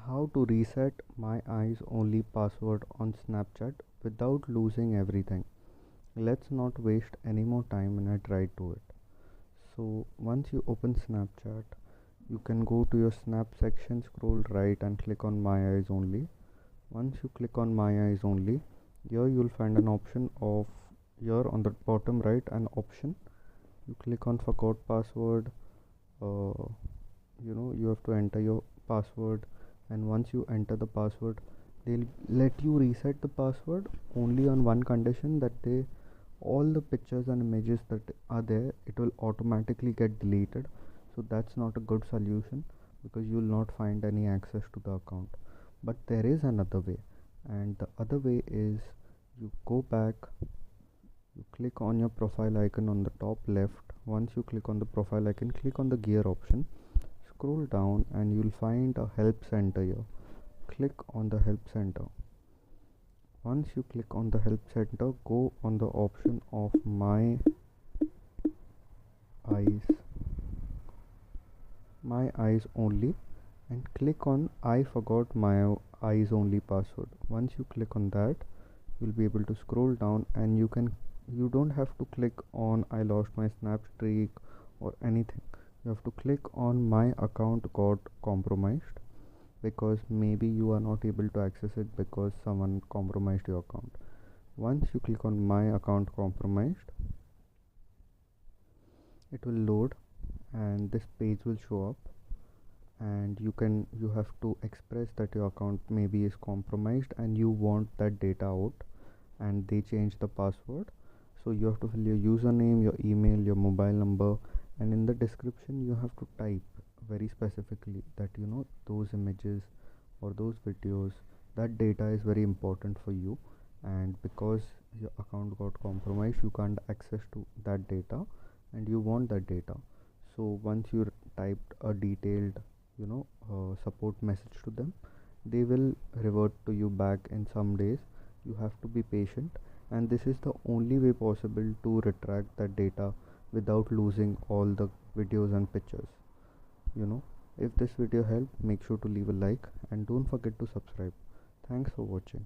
How to reset my eyes only password on Snapchat without losing everything. Let's not waste any more time and get right to it. So once you open Snapchat, you can go to your Snap section, scroll right and click on My Eyes Only. Once you click on My Eyes Only, here you'll find an option of here on the bottom right an option. You click on Forgot Password. Uh, you have to enter your password, and once you enter the password, they'll let you reset the password only on one condition, that they all the pictures and images that are there, it will automatically get deleted. So that's not a good solution, because you will not find any access to the account. But there is another way, and the other way is, you go back, you click on your profile icon on the top left. Once you click on the profile icon, click on the gear option, scroll down, and you'll find a help center here. Click on the help center. Once you click on the help center, go on the option of my eyes only, and click on I forgot my eyes only password. Once you click on that, you'll be able to scroll down, and you don't have to click on I lost my snap streak or anything. You have to click on my account got compromised, because maybe you are not able to access it because someone compromised your account. Once you click on my account compromised, it will load and this page will show up, and you have to express that your account maybe is compromised and you want that data out, and they change the password. So you have to fill your username, your email, your mobile number, and in the description you have to type very specifically that those images or those videos, that data is very important for you, and because your account got compromised, you can't access to that data, and you want that data. So once you typed a detailed support message to them, they will revert to you back in some days. You have to be patient, and this is the only way possible to retract that data without losing all the videos and pictures. If this video helped, make sure to leave a like and don't forget to subscribe. Thanks for watching.